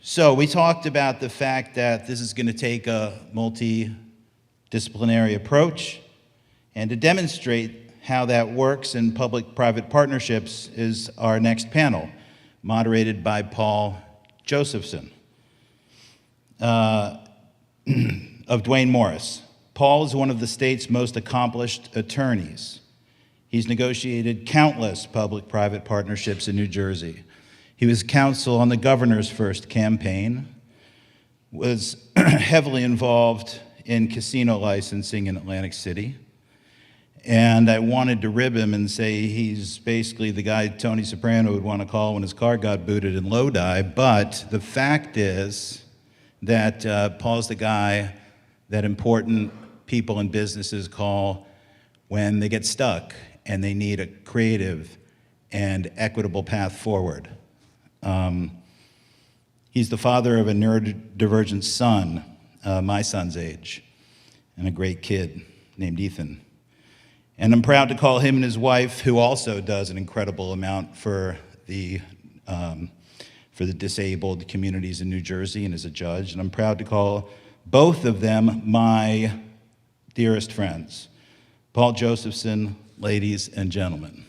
So we talked about the fact that this is going to take a multidisciplinary approach, and to demonstrate how that works in public-private partnerships is our next panel, moderated by Paul Josephson of Duane Morris. Paul is one of the state's most accomplished attorneys. He's negotiated countless public-private partnerships in New Jersey. He was counsel on the governor's first campaign, was heavily involved in casino licensing in Atlantic City, and I wanted to rib him and say he's basically the guy Tony Soprano would want to call when his car got booted in Lodi, but the fact is that Paul's the guy that important people and businesses call when they get stuck and they need a creative and equitable path forward. He's the father of a neurodivergent son, my son's age, and a great kid named Ethan. And I'm proud to call him and his wife, who also does an incredible amount for the disabled communities in New Jersey and is a judge, and I'm proud to call both of them my dearest friends. Paul Josephson, ladies and gentlemen.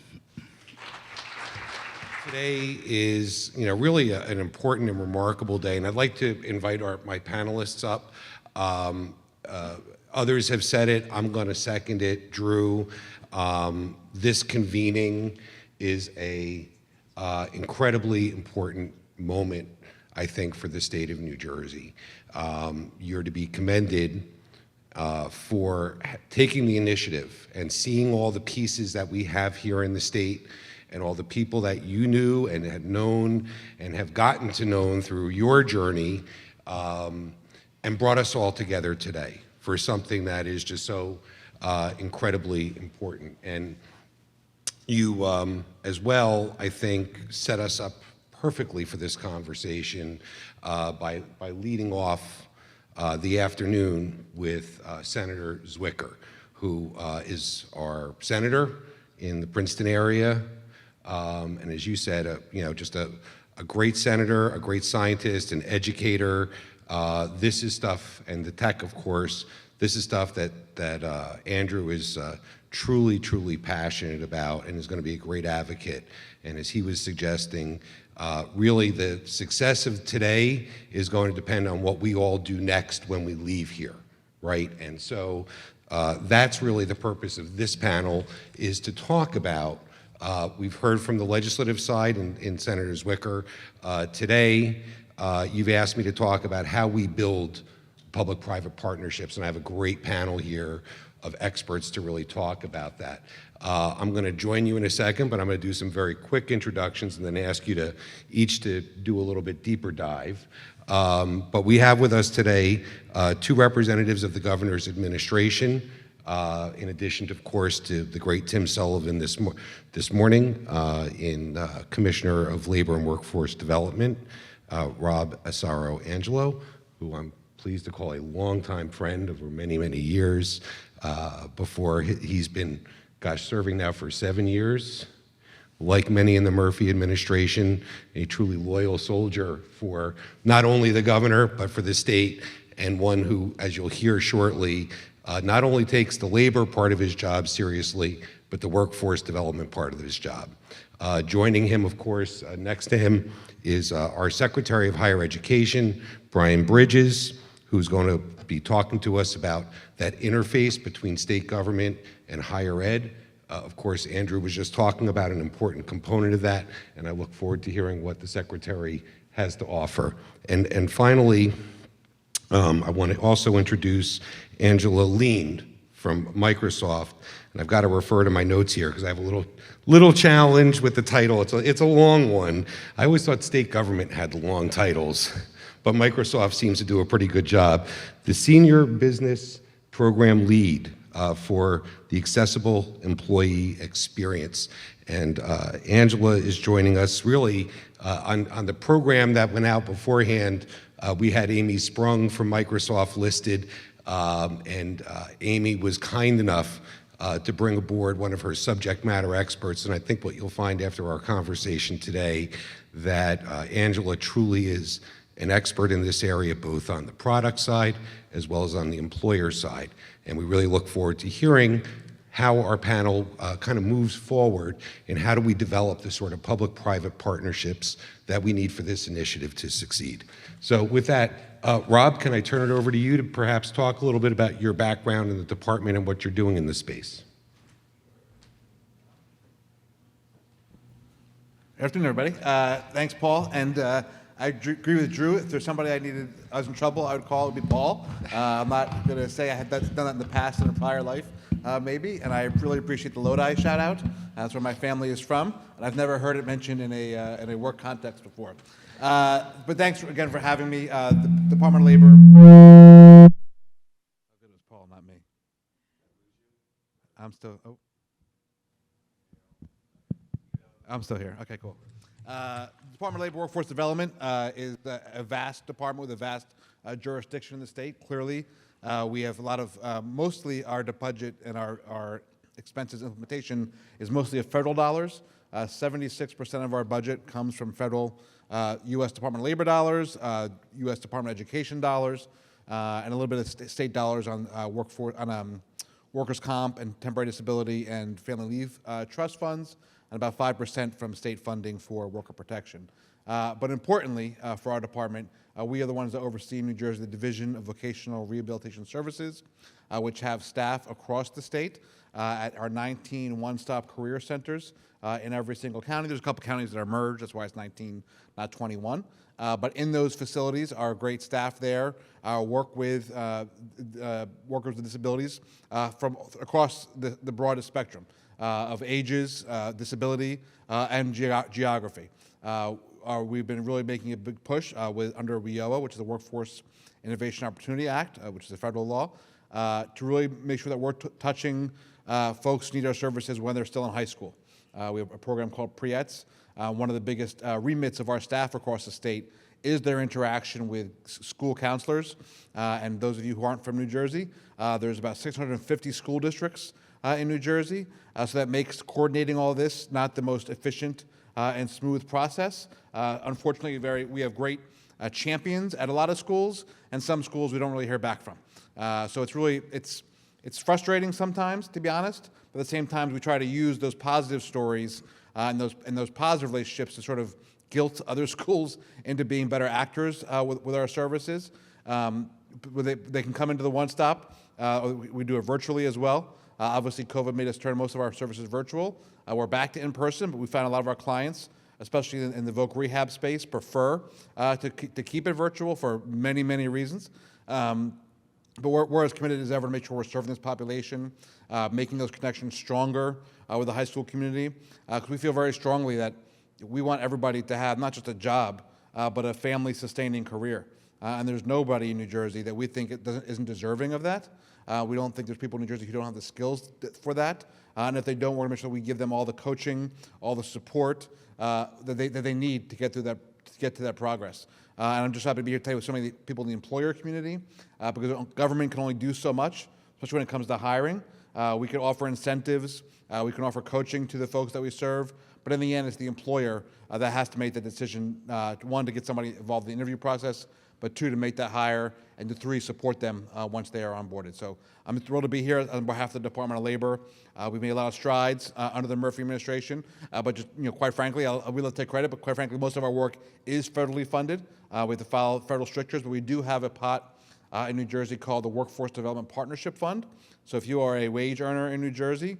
Today is, really an important and remarkable day, and I'd like to invite my panelists up. Others have said it. I'm going to second it. Drew, this convening is a incredibly important moment, I think, for the state of New Jersey. You're to be commended for taking the initiative and seeing all the pieces that we have here in the state and all the people that you knew and had known and have gotten to know through your journey, and brought us all together today for something that is just so incredibly important. And you, as well, I think, set us up perfectly for this conversation by leading off the afternoon with Senator Zwicker, who is our senator in the Princeton area. And as you said, just a great senator, a great scientist, an educator. This is stuff, and the tech, of course, this is stuff that Andrew is truly, truly passionate about and is going to be a great advocate. And as he was suggesting, really the success of today is going to depend on what we all do next when we leave here, right? And so that's really the purpose of this panel, is to talk about, we've heard from the legislative side in Senator Zwicker. Today, you've asked me to talk about how we build public-private partnerships, and I have a great panel here of experts to really talk about that. I'm going to join you in a second, but I'm going to do some very quick introductions and then ask you to each to do a little bit deeper dive. But we have with us today two representatives of the governor's administration, in addition, of course, to the great Tim Sullivan this morning, Commissioner of Labor and Workforce Development, Rob Asaro-Angelo, who I'm pleased to call a longtime friend over many, many years, before he's been, serving now for 7 years. Like many in the Murphy administration, a truly loyal soldier for not only the governor, but for the state, and one who, as you'll hear shortly, not only takes the labor part of his job seriously, but the workforce development part of his job. Joining him, of course, next to him is our Secretary of Higher Education, Brian Bridges, who's going to be talking to us about that interface between state government and higher ed. Of course, Andrew was just talking about an important component of that, and I look forward to hearing what the Secretary has to offer. And finally, I want to also introduce Angela Lean from Microsoft, and I've got to refer to my notes here because I have a little challenge with the title. It's a long one. I always thought state government had long titles, but Microsoft seems to do a pretty good job. The Senior Business Program Lead for the Accessible Employee Experience. And Angela is joining us really on the program that went out beforehand. We had Amy Sprung from Microsoft listed, and Amy was kind enough to bring aboard one of her subject matter experts. And I think what you'll find after our conversation today, that Angela truly is an expert in this area, both on the product side as well as on the employer side. And we really look forward to hearing how our panel kind of moves forward and how do we develop the sort of public-private partnerships that we need for this initiative to succeed. So with that, Rob, can I turn it over to you to perhaps talk a little bit about your background in the department and what you're doing in this space? Good afternoon, everybody. Thanks, Paul. And I agree with Drew. If there's somebody I was in trouble, I would call, it would be Paul. I'm not going to say I had done that in the past in a prior life, maybe. And I really appreciate the Lodi shout out. That's where my family is from. And I've never heard it mentioned in a work context before. But thanks again for having me. The Department of Labor. How good was Paul, not me? I'm still here. Okay, cool. Department of Labor Workforce Development is a vast department with a vast jurisdiction in the state. Clearly, we have a lot of, mostly our budget and our expenses implementation is mostly of federal dollars. 76% of our budget comes from federal U.S. Department of Labor dollars, U.S. Department of Education dollars, and a little bit of state dollars on workers' comp and temporary disability and family leave trust funds, and about 5% from state funding for worker protection. But importantly, for our department, we are the ones that oversee in New Jersey the Division of Vocational Rehabilitation Services, which have staff across the state at our 19 one-stop career centers in every single county. There's a couple counties that are merged, that's why it's 19, not 21. But in those facilities, our great staff there work with workers with disabilities from across the broadest spectrum of ages, disability, and geography. We've been really making a big push under WIOA, which is the Workforce Innovation Opportunity Act, which is a federal law, to really make sure that we're touching folks who need our services when they're still in high school. We have a program called PREETS. One of the biggest remits of our staff across the state is their interaction with school counselors. And those of you who aren't from New Jersey, there's about 650 school districts in New Jersey. So that makes coordinating all this not the most efficient and smooth process. Unfortunately, we have great champions at a lot of schools, and some schools we don't really hear back from. So it's frustrating sometimes, to be honest, but at the same time, we try to use those positive stories and those positive relationships to sort of guilt other schools into being better actors with our services. They can come into the one-stop. We do it virtually as well. Obviously, COVID made us turn most of our services virtual. We're back to in-person, but we found a lot of our clients, especially in the voc rehab space, prefer to keep it virtual for many, many reasons. But we're as committed as ever to make sure we're serving this population, making those connections stronger with the high school community, because we feel very strongly that we want everybody to have not just a job, but a family-sustaining career. And there's nobody in New Jersey that we think isn't deserving of that. We don't think there's people in New Jersey who don't have the skills for that. And if they don't, we're going to make sure we give them all the coaching, all the support that they need to get to that progress. And I'm just happy to be here today with so many people in the employer community, because government can only do so much, especially when it comes to hiring. We can offer incentives, we can offer coaching to the folks that we serve, but in the end, it's the employer that has to make the decision, one, to get somebody involved in the interview process, but two, to make that hire, and to three, support them once they are onboarded. So I'm thrilled to be here on behalf of the Department of Labor. We've made a lot of strides under the Murphy administration, but just, quite frankly, we'll take credit, but quite frankly, most of our work is federally funded. We have to follow federal strictures, but we do have a pot in New Jersey called the Workforce Development Partnership Fund. So if you are a wage earner in New Jersey,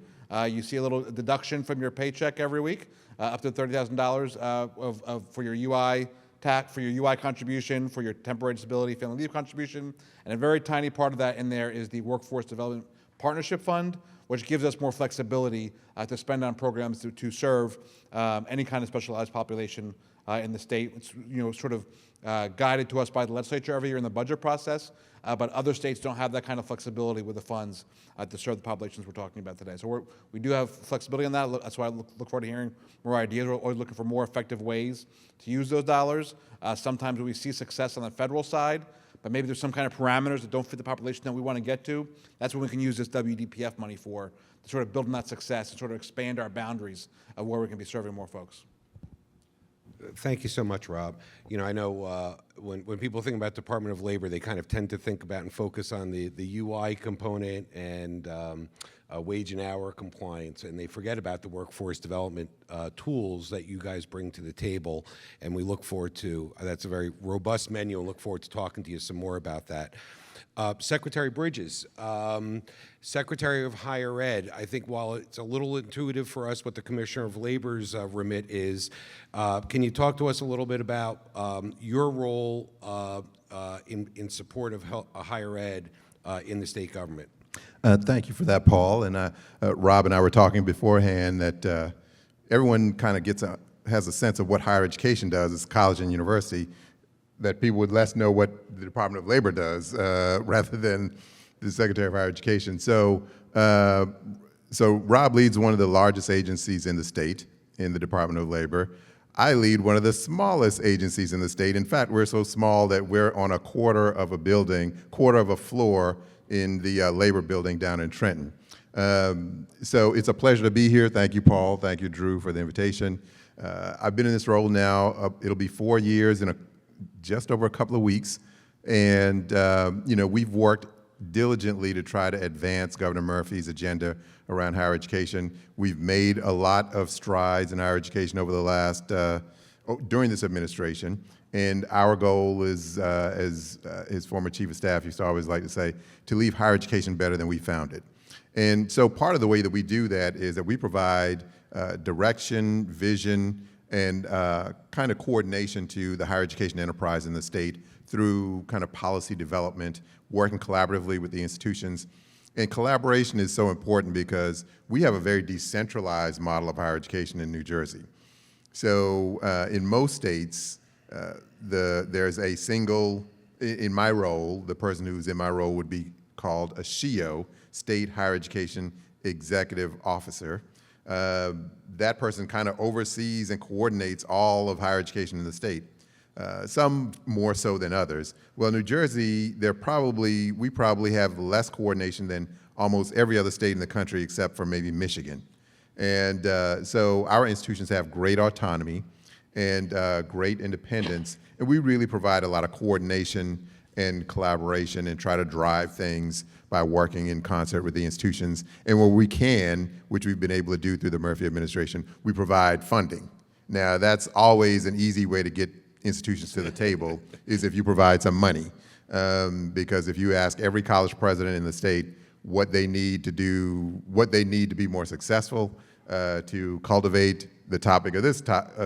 you see a little deduction from your paycheck every week, up to $30,000 for your UI tax, for your UI contribution, for your temporary disability, family leave contribution, and a very tiny part of that in there is the Workforce Development Partnership Fund, which gives us more flexibility to spend on programs to serve any kind of specialized population in the state. It's sort of guided to us by the legislature every year in the budget process, but other states don't have that kind of flexibility with the funds to serve the populations we're talking about today. So we do have flexibility on that. That's why I look forward to hearing more ideas. We're always looking for more effective ways to use those dollars. Sometimes we see success on the federal side, but maybe there's some kind of parameters that don't fit the population that we want to get to. That's what we can use this WDPF money for, to sort of build on that success and sort of expand our boundaries of where we can be serving more folks. Thank you so much, Rob. You know, I know when people think about Department of Labor, they kind of tend to think about and focus on the UI component and wage and hour compliance, and they forget about the workforce development tools that you guys bring to the table. And we look forward to that's a very robust menu, and look forward to talking to you some more about that. Secretary Bridges, Secretary of Higher Ed, I think while it's a little intuitive for us what the Commissioner of Labor's remit is, can you talk to us a little bit about your role in support of higher ed in the state government? Thank you for that, Paul. And Rob and I were talking beforehand that everyone kind of has a sense of what higher education does as college and university, that people would less know what the Department of Labor does rather than the Secretary of Higher Education. So Rob leads one of the largest agencies in the state, in the Department of Labor. I lead one of the smallest agencies in the state. In fact, we're so small that we're on a quarter of a floor in the Labor building down in Trenton. So it's a pleasure to be here. Thank you, Paul. Thank you, Drew, for the invitation. I've been in this role now, it'll be 4 years in just over a couple of weeks. And you know, we've worked diligently to try to advance Governor Murphy's agenda around higher education. We've made a lot of strides in higher education over the last, during this administration. And our goal is, as his former chief of staff used to always like to say, to leave higher education better than we found it. And so part of the way that we do that is that we provide direction, vision, and kind of coordination to the higher education enterprise in the state through kind of policy development, working collaboratively with the institutions. And collaboration is so important because we have a very decentralized model of higher education in New Jersey. So in most states, there's a single, in my role, the person who's in my role would be called a SHEO, State Higher Education Executive Officer. That person kind of oversees and coordinates all of higher education in the state, some more so than others. Well, New Jersey, we probably have less coordination than almost every other state in the country except for maybe Michigan. And so our institutions have great autonomy and great independence, and we really provide a lot of coordination and collaboration and try to drive things by working in concert with the institutions. And where we can, which we've been able to do through the Murphy administration, we provide funding. Now, that's always an easy way to get institutions to the table, is if you provide some money. Because if you ask every college president in the state what they need to do, what they need to be more successful, to cultivate the topic of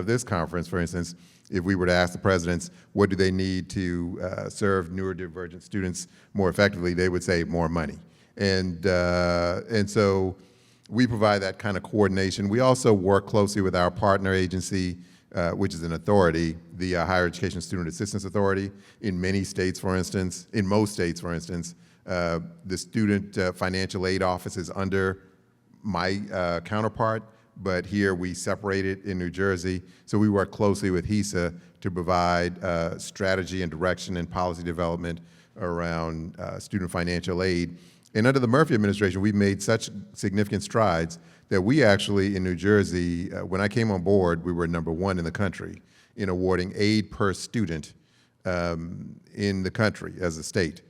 this conference, for instance, if we were to ask the presidents what do they need to serve neurodivergent students more effectively, they would say more money. And so we provide that kind of coordination. We also work closely with our partner agency, which is an authority, the Higher Education Student Assistance Authority. In many states, for instance, in most states, for instance, the Student Financial Aid Office is under my counterpart, but here we separate it in New Jersey. So we work closely with HESA to provide strategy and direction and policy development around student financial aid. And under the Murphy administration, we've made such significant strides that we actually, in New Jersey, when I came on board, we were #1 in the country in awarding aid per student in the country as a state.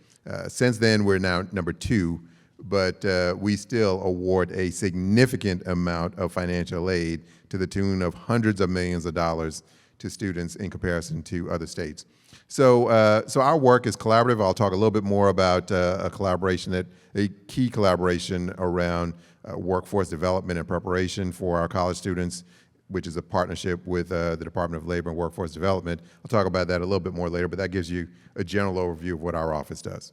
Since then, we're now #2, but we still award a significant amount of financial aid to the tune of hundreds of millions of dollars to students in comparison to other states. So our work is collaborative. I'll talk a little bit more about a key collaboration around workforce development and preparation for our college students, which is a partnership with the Department of Labor and Workforce Development. I'll talk about that a little bit more later, but that gives you a general overview of what our office does.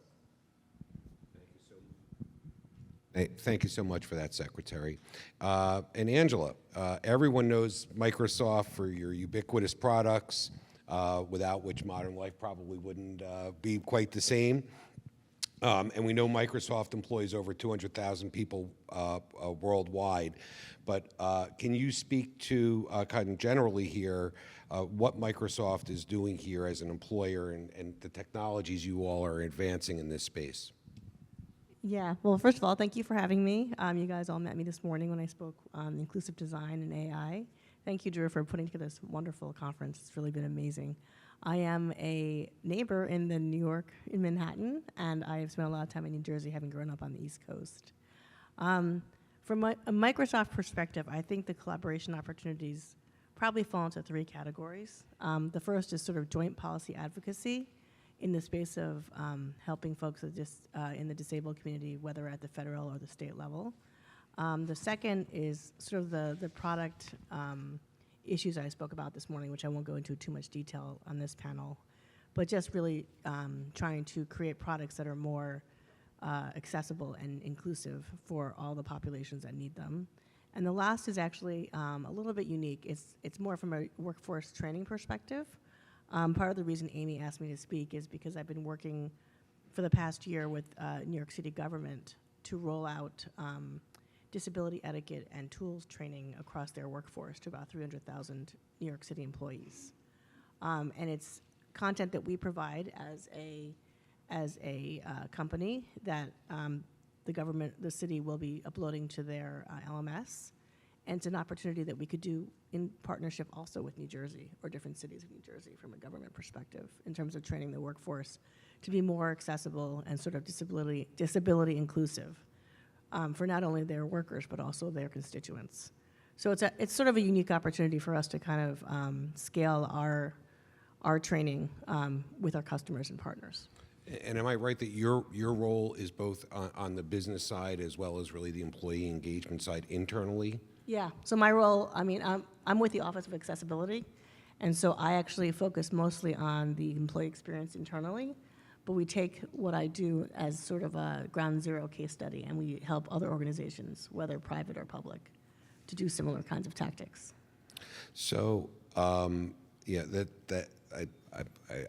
Thank you so much for that, Secretary. And Angela, everyone knows Microsoft for your ubiquitous products, without which modern life probably wouldn't be quite the same. And we know Microsoft employs over 200,000 people worldwide. But can you speak to kind of generally here what Microsoft is doing here as an employer and the technologies you all are advancing in this space? Yeah, well, first of all, thank you for having me. You guys all met me this morning when I spoke on inclusive design and AI. Thank you, Drew, for putting together this wonderful conference. It's really been amazing. I am a neighbor in New York, in Manhattan, and I have spent a lot of time in New Jersey, having grown up on the East Coast. From a Microsoft perspective, I think the collaboration opportunities probably fall into 3 categories. The first is sort of joint policy advocacy in the space of helping folks with in the disabled community, whether at the federal or the state level. The second is sort of the product issues I spoke about this morning, which I won't go into too much detail on this panel, but just really trying to create products that are more accessible and inclusive for all the populations that need them. And the last is actually a little bit unique. It's more from a workforce training perspective. Part of the reason Amy asked me to speak is because I've been working for the past year with New York City government to roll out disability etiquette and tools training across their workforce to about 300,000 New York City employees. And it's content that we provide as a company that the city will be uploading to their LMS. And it's an opportunity that we could do in partnership also with New Jersey or different cities of New Jersey from a government perspective in terms of training the workforce to be more accessible and sort of disability inclusive for not only their workers but also their constituents. So it's sort of a unique opportunity for us to kind of scale our training with our customers and partners. And am I right that your role is both on the business side as well as really the employee engagement side internally? Yeah, so my role, I'm with the Office of Accessibility, and so I actually focus mostly on the employee experience internally, but we take what I do as sort of a ground zero case study, and we help other organizations, whether private or public, to do similar kinds of tactics. So, yeah,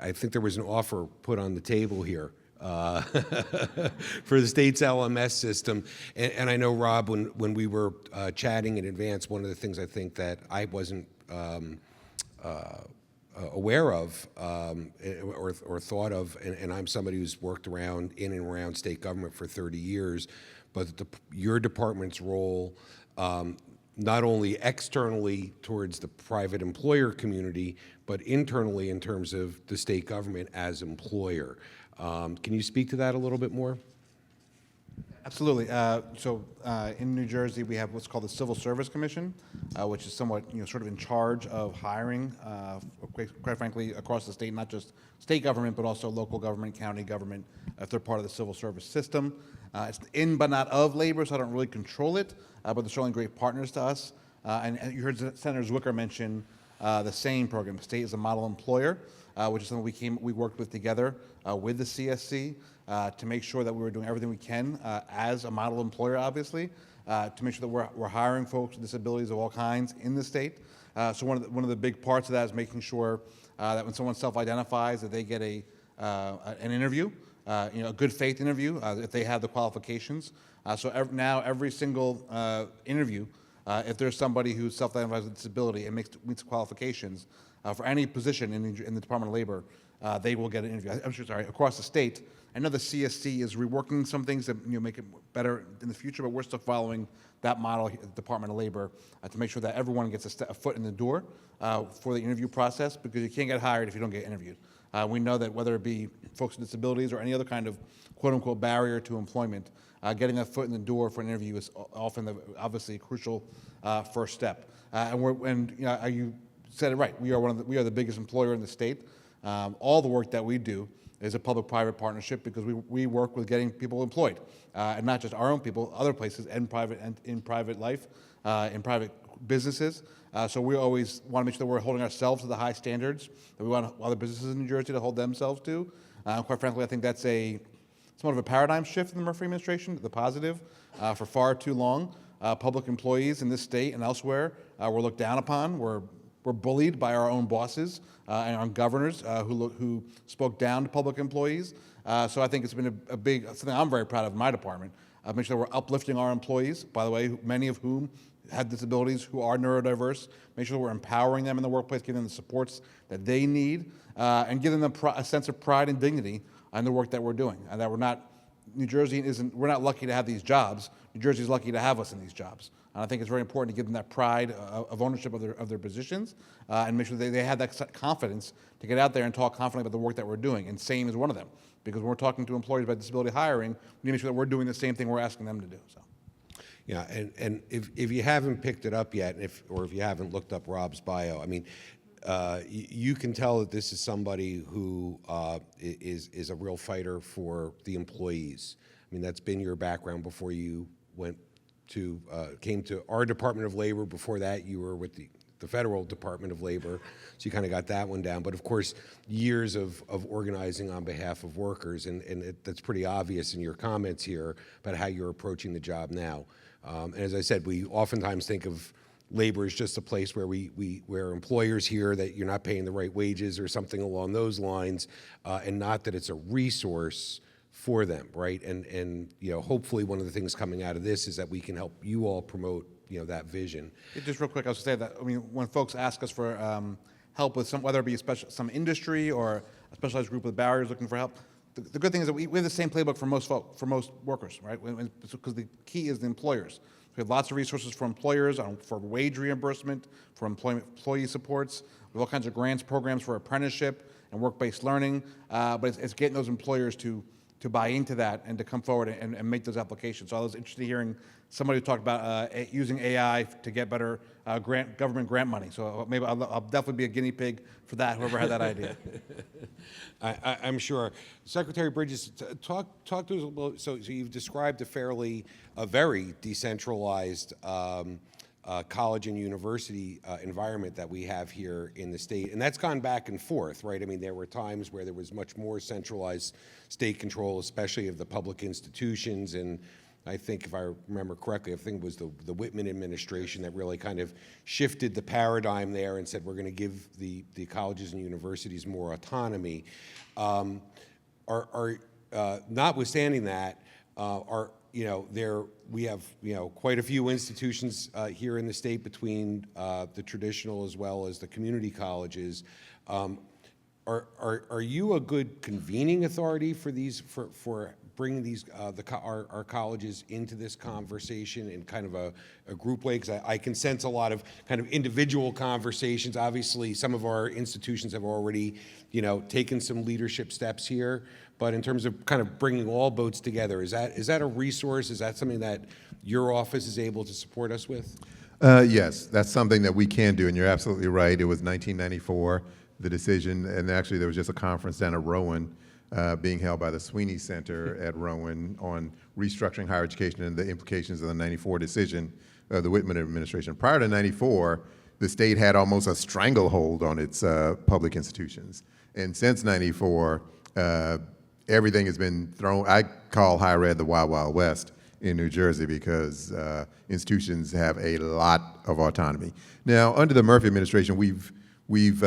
I think there was an offer put on the table here for the state's LMS system. And I know, Rob, when we were chatting in advance, one of the things I think that I wasn't aware of or thought of, and I'm somebody who's worked in and around state government for 30 years, but your department's role, not only externally towards the private employer community, but internally in terms of the state government as employer. Can you speak to that a little bit more? Absolutely. So in New Jersey, we have what's called the Civil Service Commission, which is somewhat, sort of in charge of hiring, quite frankly, across the state, not just state government, but also local government, county government, if they're part of the civil service system. It's in but not of labor, so I don't really control it, but they're certainly great partners to us. And you heard Senator Zwicker mention the SANE program, State as a Model Employer, which is something we worked with together with the CSC to make sure that we were doing everything we can as a model employer, obviously, to make sure that we're hiring folks with disabilities of all kinds in the state. So one of the big parts of that is making sure that when someone self-identifies, that they get an interview, a good faith interview, if they have the qualifications. So every single interview, if there's somebody who self-identifies with disability and meets qualifications for any position in the Department of Labor, they will get an interview. Across the state. I know the CSC is reworking some things that make it better in the future, but we're still following that model at the Department of Labor to make sure that everyone gets a foot in the door for the interview process, because you can't get hired if you don't get interviewed. We know that whether it be folks with disabilities or any other kind of quote-unquote barrier to employment, getting a foot in the door for an interview is often obviously a crucial first step. You said it right. We are the biggest employer in the state. All the work that we do is a public-private partnership because we work with getting people employed, and not just our own people, other places, and in private life, in private businesses. So we always want to make sure that we're holding ourselves to the high standards that we want other businesses in New Jersey to hold themselves to. Quite frankly, I think that's somewhat of a paradigm shift in the Murphy administration, the positive. For far too long, public employees in this state and elsewhere were looked down upon. We're bullied by our own bosses and our governors who spoke down to public employees. So I think it's been something I'm very proud of in my department. Make sure that we're uplifting our employees, by the way, many of whom have disabilities, who are neurodiverse. Make sure that we're empowering them in the workplace, giving them the supports that they need, and giving them a sense of pride and dignity in the work that we're doing. And that we're not lucky to have these jobs. New Jersey's lucky to have us in these jobs. And I think it's very important to give them that pride of ownership of their positions, and make sure they have that confidence to get out there and talk confidently about the work that we're doing. And same is one of them, because when we're talking to employers about disability hiring, we need to make sure that we're doing the same thing we're asking them to do. So. Yeah, and if you haven't picked it up yet, or if you haven't looked up Rob's bio, I mean, you can tell that this is somebody who is a real fighter for the employees. I mean, that's been your background before you came to our Department of Labor. Before that, you were with the Federal Department of Labor, so you kind of got that one down. But of course, years of organizing on behalf of workers, and that's pretty obvious in your comments here about how you're approaching the job now. And as I said, we oftentimes think of labor as just a place where where employers hear that you're not paying the right wages or something along those lines, and not that it's a resource for them, right? And hopefully one of the things coming out of this is that we can help you all promote that vision. Just real quick, I was going to say that, I mean, when folks ask us for help with whether it be some industry or a specialized group with barriers looking for help, the good thing is that we have the same playbook for most workers, right? Because the key is the employers. We have lots of resources for employers for wage reimbursement, for employee supports. We have all kinds of grants programs for apprenticeship and work-based learning, but it's getting those employers to buy into that and to come forward and make those applications. So I was interested in hearing somebody who talked about using AI to get better government grant money. So maybe I'll definitely be a guinea pig for that, whoever had that idea. I'm sure. Secretary Bridges, talk to us a little. So you've described a very decentralized college and university environment that we have here in the state, and that's gone back and forth, right? I mean, there were times where there was much more centralized state control, especially of the public institutions, and I think, if I remember correctly, I think it was the Whitman administration that really kind of shifted the paradigm there and said we're going to give the colleges and universities more autonomy. Notwithstanding that, we have quite a few institutions here in the state between the traditional as well as the community colleges. Are you a good convening authority for bringing these our colleges into this conversation in kind of a group way? Because I can sense a lot of kind of individual conversations. Obviously, some of our institutions have already taken some leadership steps here. But in terms of kind of bringing all boats together, is that a resource? Is that something that your office is able to support us with? Yes, that's something that we can do, and you're absolutely right. It was 1994, the decision, and actually there was just a conference down at Rowan being held by the Sweeney Center at Rowan on restructuring higher education and the implications of the 94 decision of the Whitman administration. Prior to 94, the state had almost a stranglehold on its public institutions. And since 94, everything has been thrown. I call higher ed the Wild Wild West in New Jersey because institutions have a lot of autonomy. Now, under the Murphy administration, we've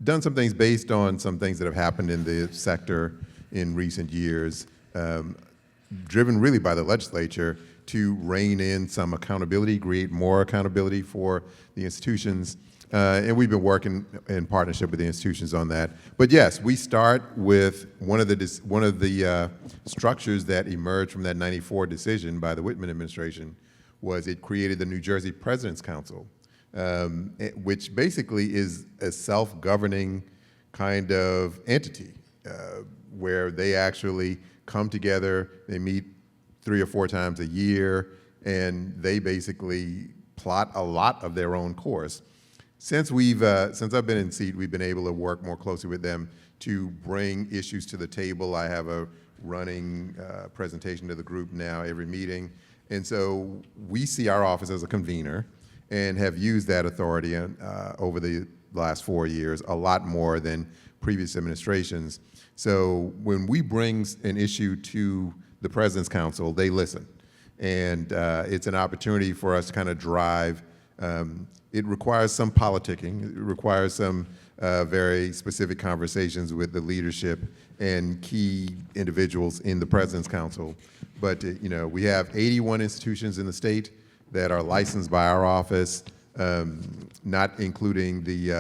done some things based on some things that have happened in the sector in recent years, driven really by the legislature to rein in some accountability, create more accountability for the institutions. And we've been working in partnership with the institutions on that. But yes, we start with one of the structures that emerged from that 94 decision by the Whitman administration was it created the New Jersey President's Council, which basically is a self-governing kind of entity where they actually come together, they meet 3 or 4 times a year, and they basically plot a lot of their own course. Since I've been in seat, we've been able to work more closely with them to bring issues to the table. I have a running presentation to the group now every meeting. And so we see our office as a convener and have used that authority over the last 4 years a lot more than previous administrations. So when we bring an issue to the President's Council, they listen. And it's an opportunity for us to kind of drive. It requires some politicking. It requires some very specific conversations with the leadership and key individuals in the President's Council. But we have 81 institutions in the state that are licensed by our office, not including the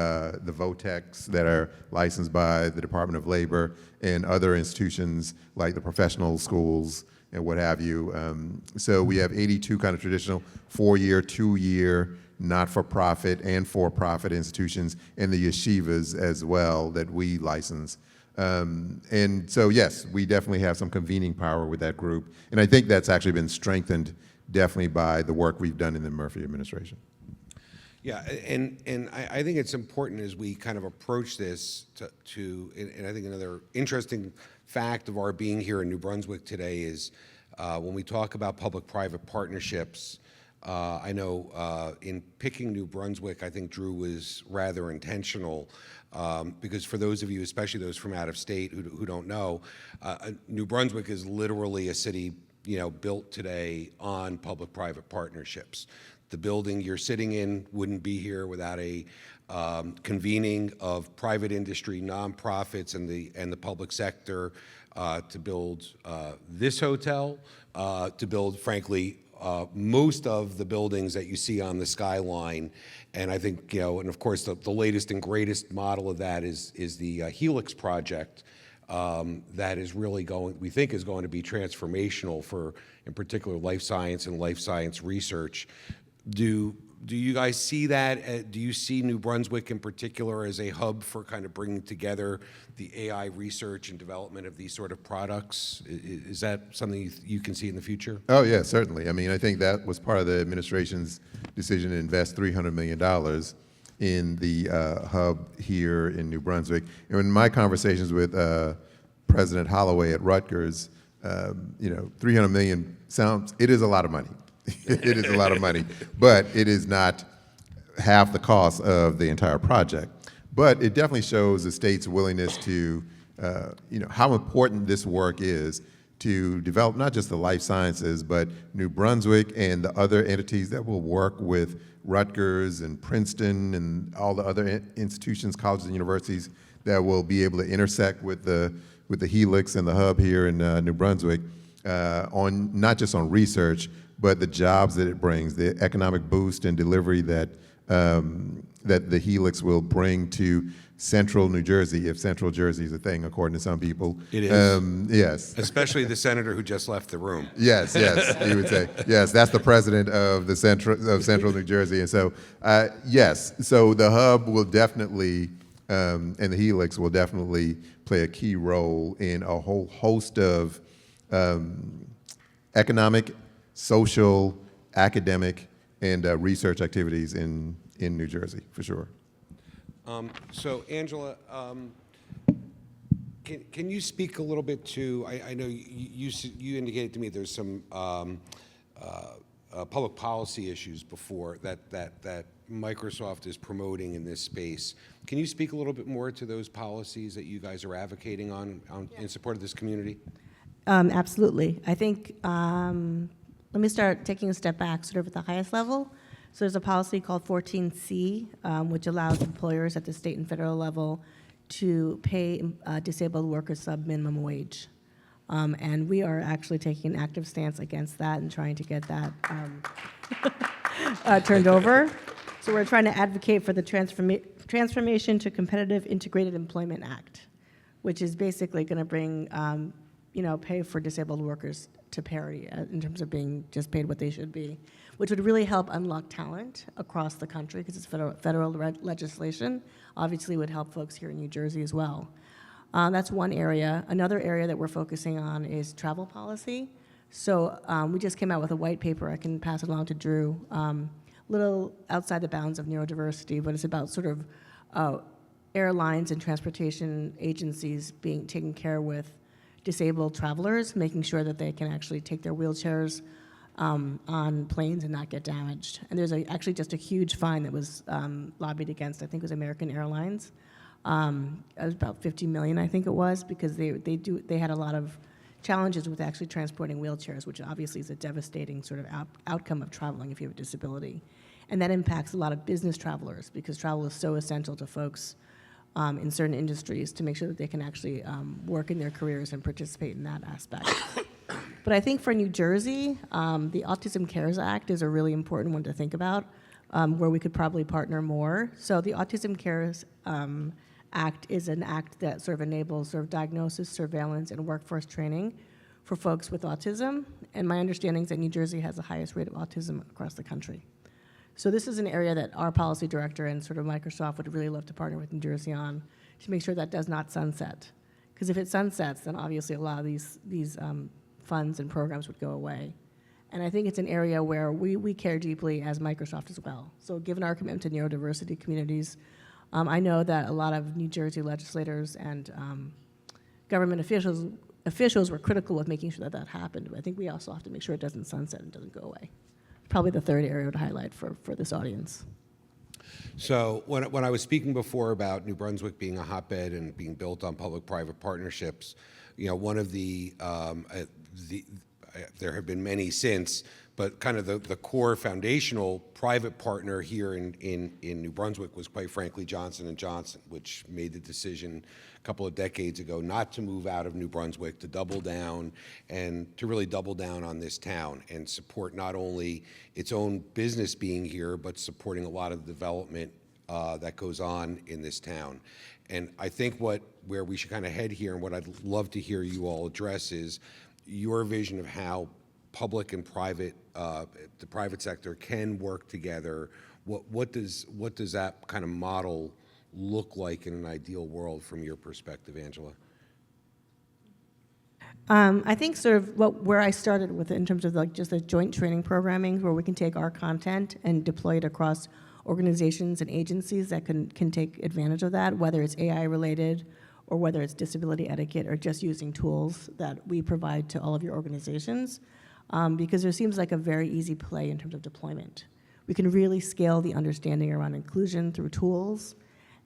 VOTECs that are licensed by the Department of Labor and other institutions like the professional schools and what have you. So we have 82 kind of traditional 4-year, 2-year, not-for-profit and for-profit institutions, and the yeshivas as well that we license. And so, yes, we definitely have some convening power with that group. And I think that's actually been strengthened definitely by the work we've done in the Murphy administration. Yeah, and I think it's important as we kind of approach this and I think another interesting fact of our being here in New Brunswick today is when we talk about public-private partnerships, I know in picking New Brunswick, I think Drew was rather intentional because for those of you, especially those from out of state who don't know, New Brunswick is literally a city, built today on public-private partnerships. The building you're sitting in wouldn't be here without a convening of private industry, nonprofits, and the public sector to build this hotel, to build, frankly, most of the buildings that you see on the skyline. And I think, and of course, the latest and greatest model of that is the Helix project that is really we think is going to be transformational for, in particular, life science and life science research. Do you guys see that? Do you see New Brunswick in particular as a hub for kind of bringing together the AI research and development of these sort of products? Is that something you can see in the future? Oh, yeah, certainly. I mean, I think that was part of the administration's decision to invest $300 million in the hub here in New Brunswick. And in my conversations with President Holloway at Rutgers, $300 million it is a lot of money. It is a lot of money, but it is not half the cost of the entire project. But it definitely shows the state's willingness to, how important this work is to develop not just the life sciences, but New Brunswick and the other entities that will work with Rutgers and Princeton and all the other institutions, colleges, and universities that will be able to intersect with the Helix and the hub here in New Brunswick on not just on research, but the jobs that it brings, the economic boost and delivery that that the Helix will bring to central New Jersey, if central Jersey is a thing, according to some people. It is. Yes. Especially the senator who just left the room. Yes, he would say. Yes, that's the president of the central New Jersey. And so, yes, so the hub will definitely, and the Helix will definitely play a key role in a whole host of economic, social, academic, and research activities in New Jersey, for sure. So, Angela, can you speak a little bit to, I know you indicated to me there's some public policy issues before that Microsoft is promoting in this space. Can you speak a little bit more to those policies that you guys are advocating on in support of this community? Absolutely. I think, let me start taking a step back, sort of at the highest level. So there's a policy called 14C, which allows employers at the state and federal level to pay disabled workers sub-minimum wage. And we are actually taking an active stance against that and trying to get that turned over. So we're trying to advocate for the Transformation to Competitive Integrated Employment Act, which is basically going to bring pay for disabled workers to parity in terms of being just paid what they should be, which would really help unlock talent across the country because it's federal legislation. Obviously would help folks here in New Jersey as well. That's one area. Another area that we're focusing on is travel policy. So we just came out with a white paper. I can pass it along to Drew. Little outside the bounds of neurodiversity, but it's about sort of airlines and transportation agencies being taken care with disabled travelers, making sure that they can actually take their wheelchairs on planes and not get damaged. And there's actually just a huge fine that was lobbied against, I think it was American Airlines. It was about $50 million, I think it was, because they had a lot of challenges with actually transporting wheelchairs, which obviously is a devastating sort of outcome of traveling if you have a disability. And that impacts a lot of business travelers because travel is so essential to folks in certain industries to make sure that they can actually work in their careers and participate in that aspect. But I think for New Jersey, the Autism Cares Act is a really important one to think about, where we could probably partner more. So the Autism Cares Act is an act that sort of enables sort of diagnosis, surveillance, and workforce training for folks with autism, and my understanding is that New Jersey has the highest rate of autism across the country. So this is an area that our policy director and sort of Microsoft would really love to partner with New Jersey on to make sure that does not sunset. Because if it sunsets, then obviously a lot of these funds and programs would go away. And I think it's an area where we care deeply as Microsoft as well. So given our commitment to neurodiversity communities, I know that a lot of New Jersey legislators and government officials were critical of making sure that that happened. But I think we also have to make sure it doesn't sunset and doesn't go away. Probably the third area to highlight for this audience. So when I was speaking before about New Brunswick being a hotbed and being built on public-private partnerships, you know, one of there have been many since, but kind of the core foundational private partner here in New Brunswick was, quite frankly, Johnson & Johnson, which made the decision a couple of decades ago not to move out of New Brunswick, to double down and to really double down on this town and support not only its own business being here, but supporting a lot of the development that goes on in this town. And I think where we should kind of head here, and what I'd love to hear you all address, is your vision of how public and private, the private sector can work together. What does that kind of model look like in an ideal world from your perspective, Angela? I think sort of where I started with it in terms of like just the joint training programming, where we can take our content and deploy it across organizations and agencies that can take advantage of that, whether it's AI related or whether it's disability etiquette or just using tools that we provide to all of your organizations, because there seems like a very easy play in terms of deployment. We can really scale the understanding around inclusion through tools,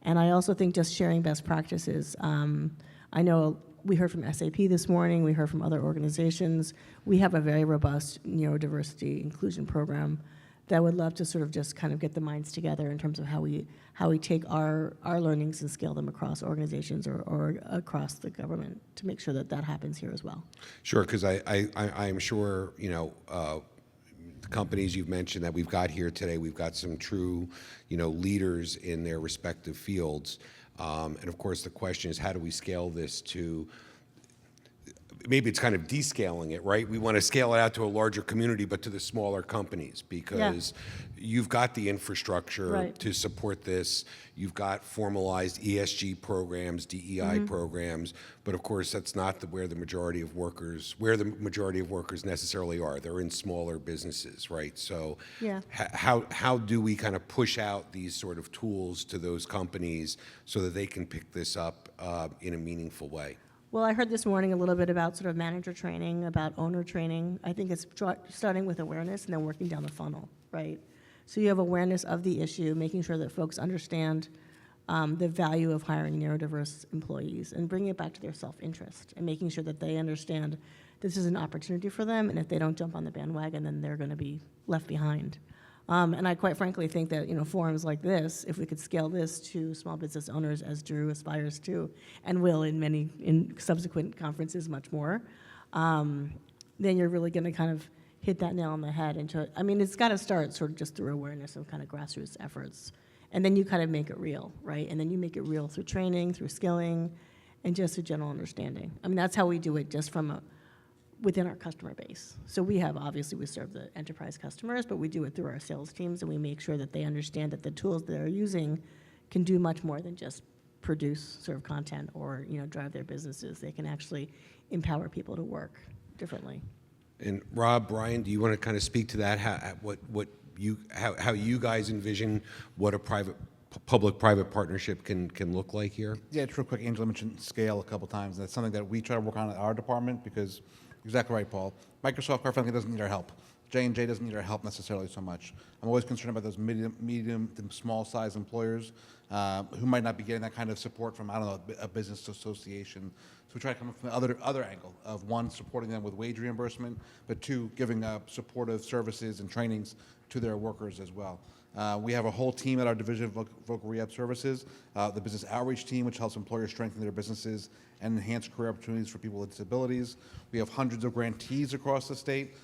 and I also think just sharing best practices. I know we heard from SAP this morning, we heard from other organizations. We have a very robust neurodiversity inclusion program that would love to sort of just kind of get the minds together in terms of how we take our learnings and scale them across organizations or across the government to make sure that that happens here as well. Sure, because I'm sure, you know, the companies you've mentioned that we've got here today, we've got some true, you know, leaders in their respective fields. And of course, the question is, how do we scale this to, maybe it's kind of descaling it, right? We want to scale it out to a larger community, but to the smaller companies, because you've got the infrastructure to support this. You've got formalized ESG programs, DEI programs, but of course that's not where the majority of workers necessarily are. They're in smaller businesses, right? So how do we kind of push out these sort of tools to those companies so that they can pick this up in a meaningful way? Well, I heard this morning a little bit about sort of manager training, about owner training. I think it's starting with awareness and then working down the funnel, right? So you have awareness of the issue, making sure that folks understand the value of hiring neurodiverse employees and bringing it back to their self-interest and making sure that they understand this is an opportunity for them, and if they don't jump on the bandwagon, then they're going to be left behind. And I quite frankly think that, you know, forums like this, if we could scale this to small business owners, as Drew aspires to, and will in subsequent conferences much more, then you're really going to kind of hit that nail on the head. I mean, it's got to start sort of just through awareness and kind of grassroots efforts. And then you kind of make it real, right? And then you make it real through training, through skilling, and just a general understanding. I mean, that's how we do it, just from within our customer base. So we serve the enterprise customers, but we do it through our sales teams, and we make sure that they understand that the tools that they're using can do much more than just produce sort of content or, you know, drive their businesses. They can actually empower people to work differently. And Rob, Brian, do you want to kind of speak to that? How you guys envision what a public-private partnership can look like here? Yeah, it's real quick. Angela mentioned scale a couple times. That's something that we try to work on at our department because, exactly right, Paul. Microsoft, quite frankly, doesn't need our help. J&J doesn't need our help necessarily so much. I'm always concerned about those medium to small-size employers who might not be getting that kind of support from, I don't know, a business association. So we try to come from the other angle of, one, supporting them with wage reimbursement, but two, giving supportive services and trainings to their workers as well. We have a whole team at our Division of Vocal Rehab Services, the Business Outreach Team, which helps employers strengthen their businesses and enhance career opportunities for people with disabilities. We have hundreds of grantees across the state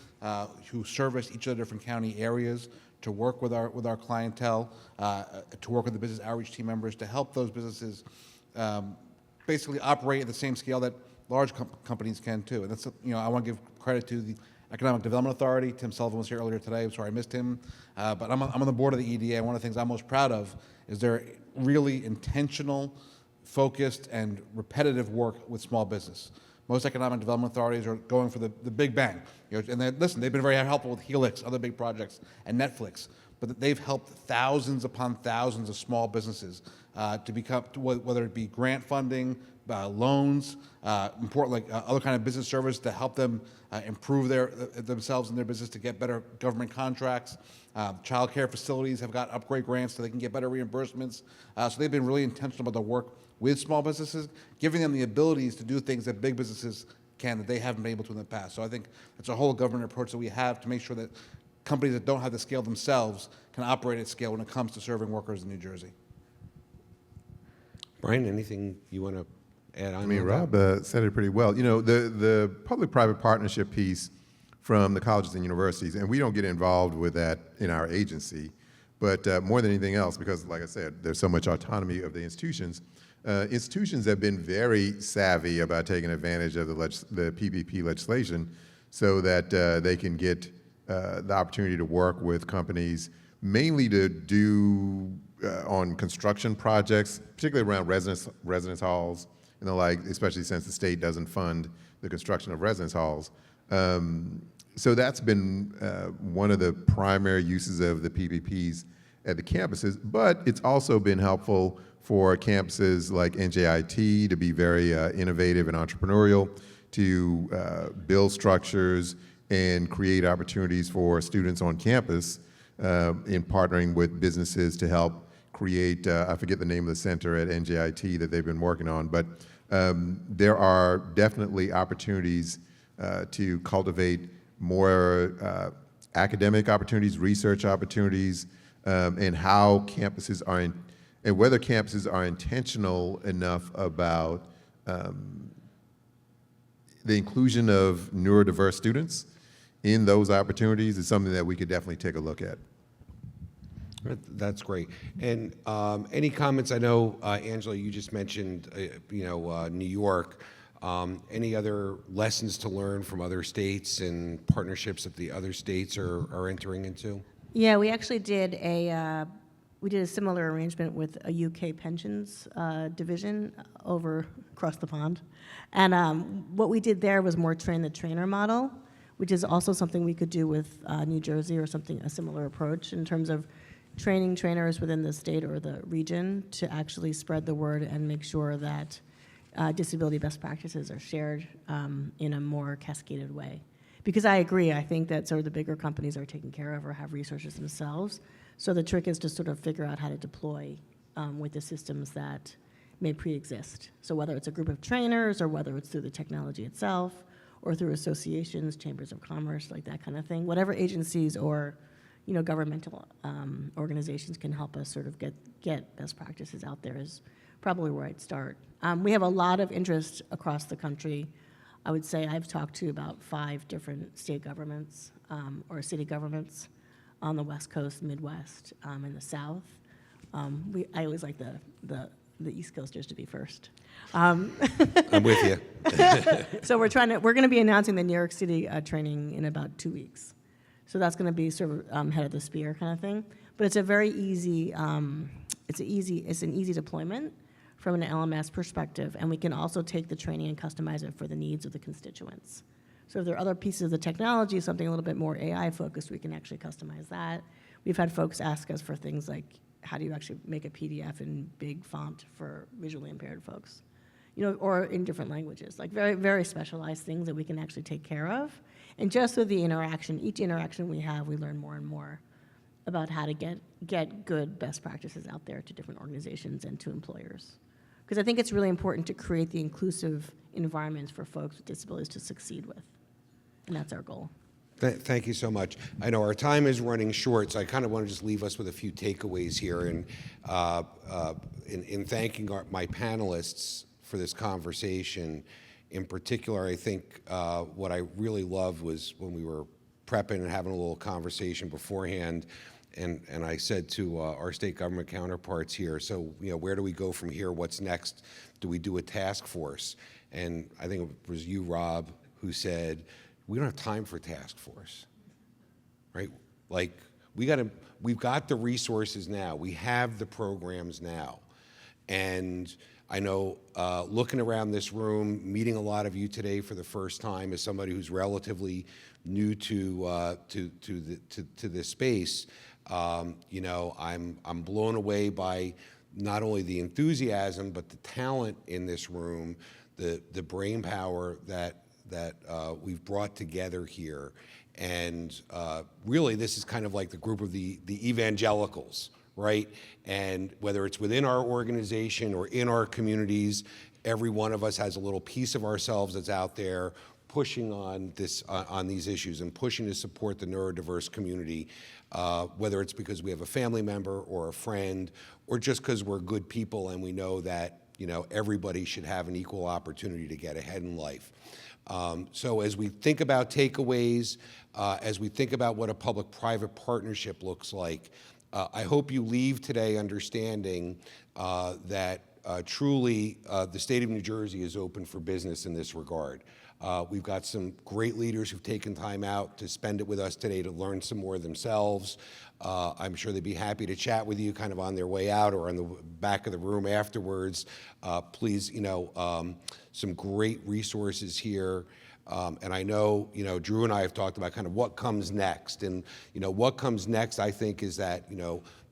who service each of the different county areas to work with our clientele, to work with the Business Outreach Team members to help those businesses basically operate at the same scale that large companies can too. And that's, I want to give credit to the Economic Development Authority. Tim Sullivan was here earlier today. I'm sorry I missed him. But I'm on the board of the EDA. One of the things I'm most proud of is their really intentional, focused, and repetitive work with small business. Most economic development authorities are going for the big bang. And they've been very helpful with Helix, other big projects, and Netflix. But they've helped thousands upon thousands of small businesses to become, whether it be grant funding, loans, important other kind of business service to help them improve themselves and their business to get better government contracts. Child care facilities have got upgrade grants so they can get better reimbursements. So they've been really intentional about their work with small businesses, giving them the abilities to do things that big businesses can that they haven't been able to in the past. So I think that's a whole government approach that we have to make sure that companies that don't have the scale themselves can operate at scale when it comes to serving workers in New Jersey. Brian, anything you want to add on? I mean, to Rob said it pretty well. The public-private partnership piece from the colleges and universities, and we don't get involved with that in our agency, but more than anything else, because like I said, there's so much autonomy of the institutions. Institutions have been very savvy about taking advantage of the PPP legislation so that they can get the opportunity to work with companies, mainly to do on construction projects, particularly around residence halls and the like, especially since the state doesn't fund the construction of residence halls. So that's been one of the primary uses of the PPPs at the campuses, but it's also been helpful for campuses like NJIT to be very innovative and entrepreneurial, to build structures and create opportunities for students on campus in partnering with businesses to help create, I forget the name of the center at NJIT that they've been working on, but there are definitely opportunities to cultivate more academic opportunities, research opportunities, and how campuses are, and whether campuses are intentional enough about the inclusion of neurodiverse students in those opportunities is something that we could definitely take a look at. That's great. And any comments? I know, Angela, you just mentioned, New York. Any other lessons to learn from other states and partnerships that the other states are entering into? Yeah, we actually did a similar arrangement with a UK pensions division over across the pond. And what we did there was more train-the-trainer model, which is also something we could do with New Jersey, or a similar approach in terms of training trainers within the state or the region to actually spread the word and make sure that disability best practices are shared in a more cascaded way. Because I agree, I think that sort of the bigger companies are taken care of or have resources themselves. So the trick is to sort of figure out how to deploy with the systems that may pre-exist. So whether it's a group of trainers or whether it's through the technology itself or through associations, chambers of commerce, like that kind of thing, whatever agencies or governmental organizations can help us sort of get best practices out there is probably where I'd start. We have a lot of interest across the country. I would say I've talked to about 5 different state governments or city governments on the West Coast, Midwest, and the South. I always like the East Coasters to be first. I'm with you. So we're going to be announcing the New York City training in about 2 weeks. So that's going to be sort of head of the spear kind of thing. But it's a very easy, it's an easy deployment from an LMS perspective, and we can also take the training and customize it for the needs of the constituents. So if there are other pieces of the technology, something a little bit more AI focused, we can actually customize that. We've had folks ask us for things like, how do you actually make a PDF in big font for visually impaired folks? Or in different languages, like very, very specialized things that we can actually take care of. And just with the interaction, each interaction we have, we learn more and more about how to get good best practices out there to different organizations and to employers. Because I think it's really important to create the inclusive environments for folks with disabilities to succeed with. And that's our goal. Thank you so much. I know our time is running short, so I kind of want to just leave us with a few takeaways here. And in thanking my panelists for this conversation, in particular, I think what I really loved was when we were prepping and having a little conversation beforehand, and I said to our state government counterparts here, so, where do we go from here? What's next? Do we do a task force? And I think it was you, Rob, who said, we don't have time for a task force, right? Like, we've got the resources now. We have the programs now. And I know, looking around this room, meeting a lot of you today for the first time as somebody who's relatively new to this space, I'm blown away by not only the enthusiasm but the talent in this room, the brain power that we've brought together here, and really this is kind of like the group of the evangelicals, right? And whether it's within our organization or in our communities, every one of us has a little piece of ourselves that's out there pushing on these issues and pushing to support the neurodiverse community, whether it's because we have a family member or a friend, or just because we're good people and we know that everybody should have an equal opportunity to get ahead in life. So as we think about takeaways, as we think about what a public-private partnership looks like, I hope you leave today understanding that truly the state of New Jersey is open for business in this regard. We've got some great leaders who've taken time out to spend it with us today to learn some more themselves. I'm sure they'd be happy to chat with you kind of on their way out or on the back of the room afterwards. Please, some great resources here. And I know, Drew and I have talked about kind of what comes next. And, what comes next, I think, is that,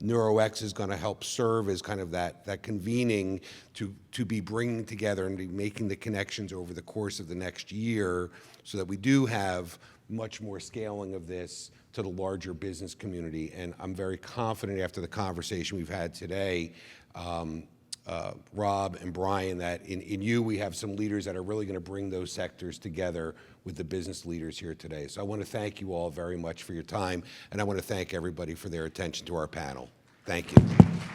NeuroX is going to help serve as kind of that convening to be bringing together and be making the connections over the course of the next year so that we do have much more scaling of this to the larger business community. And I'm very confident after the conversation we've had today, Rob and Brian, that in you we have some leaders that are really going to bring those sectors together with the business leaders here today. So I want to thank you all very much for your time, and I want to thank everybody for their attention to our panel. Thank you.